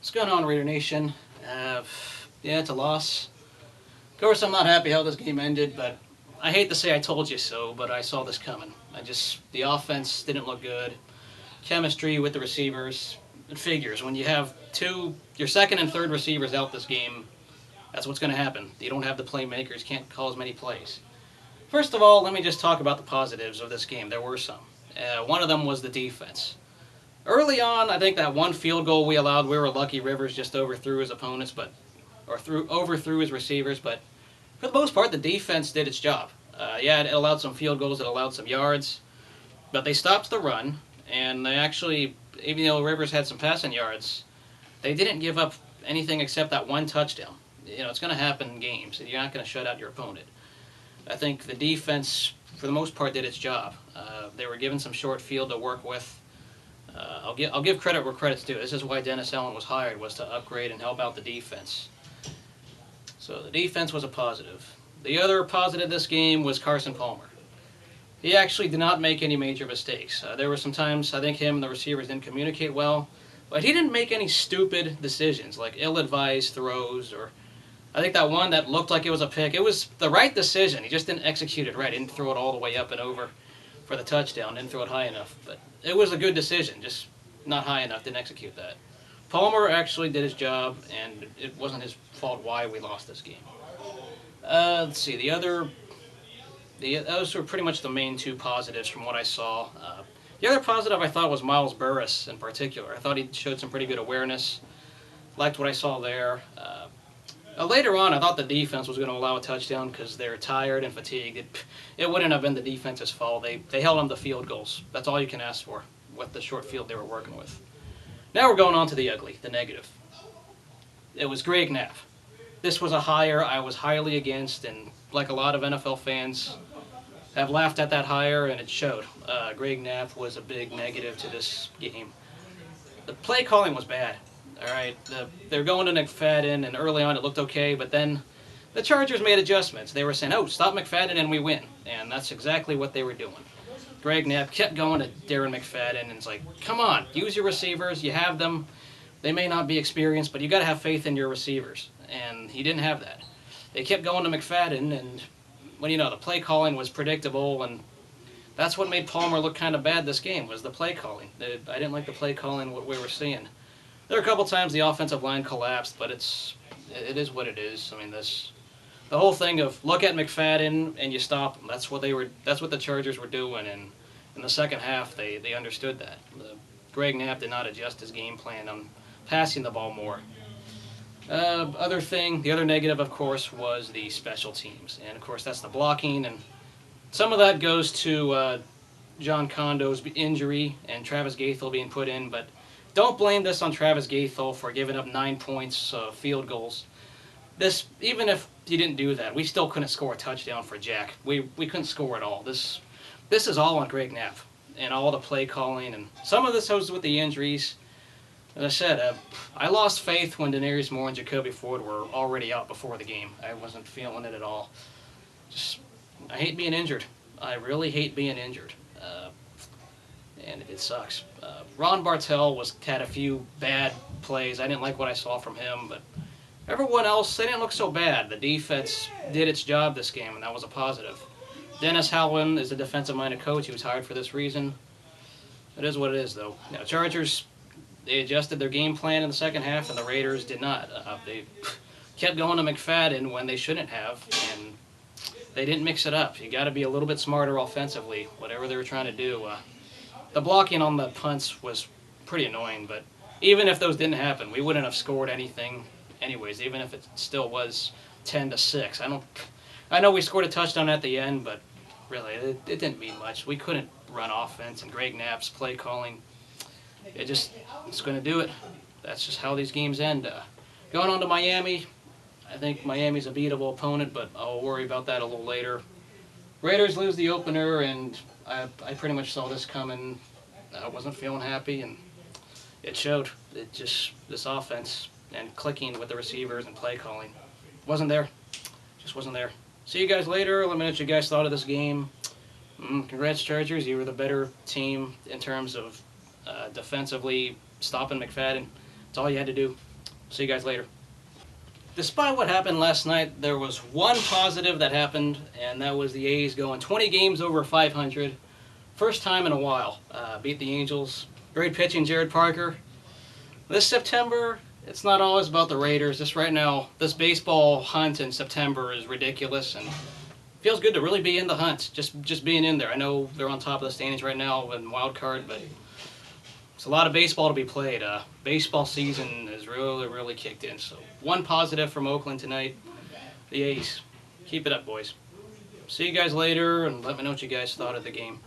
What's going on, Raider Nation? Yeah, it's a loss. Of course, I'm not happy how this game ended, but I hate to say I told you so, but I saw this coming. The offense didn't look good. Chemistry with the receivers. It figures. When you have your second and third receivers out this game, that's what's going to happen. You don't have the playmakers, can't call as many plays. First of all, let me just talk about the positives of this game. There were some. One of them was the defense. Early on, I think that one field goal we allowed, we were lucky. Rivers just overthrew his opponents, overthrew his receivers. But for the most part, the defense did its job. Yeah, it allowed some field goals, it allowed some yards, but they stopped the run, and they actually, even though Rivers had some passing yards, they didn't give up anything except that one touchdown. It's going to happen in games. You're not going to shut out your opponent. I think the defense, for the most part, did its job. They were given some short field to work with. I'll give credit where credit's due. This is why Dennis Allen was hired, was to upgrade and help out the defense. So the defense was a positive. The other positive this game was Carson Palmer. He actually did not make any major mistakes. There were some times I think him and the receivers didn't communicate well, but he didn't make any stupid decisions like ill-advised throws, or I think that one that looked like it was a pick. It was the right decision. He just didn't execute it right. He didn't throw it all the way up and over for the touchdown. Didn't throw it high enough. But it was a good decision, just not high enough. Didn't execute that. Palmer actually did his job, and it wasn't his fault why we lost this game. Let's see. Those were pretty much the main two positives from what I saw. The other positive I thought was Miles Burris in particular. I thought he showed some pretty good awareness. Liked what I saw there. Later on, I thought the defense was going to allow a touchdown because they're tired and fatigued. It wouldn't have been the defense's fault. They held them to field goals. That's all you can ask for with the short field they were working with. Now we're going on to the ugly, the negative. It was Greg Knapp. This was a hire I was highly against, and like a lot of NFL fans have laughed at that hire, and it showed. Greg Knapp was a big negative to this game. The play calling was bad. All right, they're going to McFadden, and early on it looked okay, but then the Chargers made adjustments. They were saying, "Oh, stop McFadden and we win," and that's exactly what they were doing. Greg Knapp kept going to Darren McFadden, and it's like, "Come on, use your receivers. You have them. They may not be experienced, but you got to have faith in your receivers." And he didn't have that. They kept going to McFadden, and the play calling was predictable, and that's what made Palmer look kind of bad this game was the play calling. I didn't like the play calling what we were seeing. There were a couple times the offensive line collapsed, but it is what it is. I mean, the whole thing of look at McFadden and you stop them. That's what the Chargers were doing, and in the second half they understood that. Greg Knapp did not adjust his game plan on passing the ball more. The other negative, of course, was the special teams, and of course that's the blocking, and some of that goes to John Condo's injury and Travis Gaethel being put in, but don't blame this on Travis Gaethel for giving up 9 points field goals. Even if he didn't do that, we still couldn't score a touchdown for Jack. We couldn't score at all. This is all on Greg Knapp and all the play calling, and some of this was with the injuries. As I said, I lost faith when Denarius Moore and Jacoby Ford were already out before the game. I wasn't feeling it at all. I hate being injured. I really hate being injured. And it sucks. Ron Bartell had a few bad plays. I didn't like what I saw from him, but everyone else, they didn't look so bad. The defense did its job this game, and that was a positive. Dennis Allen is a defensive-minded coach. He was hired for this reason. It is what it is, though. Chargers, they adjusted their game plan in the second half, and the Raiders did not. They kept going to McFadden when they shouldn't have, and they didn't mix it up. You got to be a little bit smarter offensively, whatever they were trying to do. The blocking on the punts was pretty annoying, but even if those didn't happen, we wouldn't have scored anything anyways, even if it still was 10-6. I know we scored a touchdown at the end, but really, it didn't mean much. We couldn't run offense, and Greg Knapp's play calling, it's going to do it. That's just how these games end. Going on to Miami, I think Miami's a beatable opponent, but I'll worry about that a little later. Raiders lose the opener, and I pretty much saw this coming. I wasn't feeling happy, and it showed. This offense and clicking with the receivers and play calling wasn't there. Just wasn't there. See you guys later. Let me know what you guys thought of this game. Congrats, Chargers. You were the better team in terms of defensively stopping McFadden. That's all you had to do. See you guys later. Despite what happened last night, there was one positive that happened, and that was the A's going 20 games over 500. First time in a while. Beat the Angels. Great pitching, Jared Parker. This September, it's not always about the Raiders. Just right now, this baseball hunt in September is ridiculous, and feels good to really be in the hunt. Just being in there. I know they're on top of the standings right now in wild card, but it's a lot of baseball to be played. Baseball season is really kicked in. So one positive from Oakland tonight. The A's. Keep it up, boys. See you guys later, and let me know what you guys thought of the game.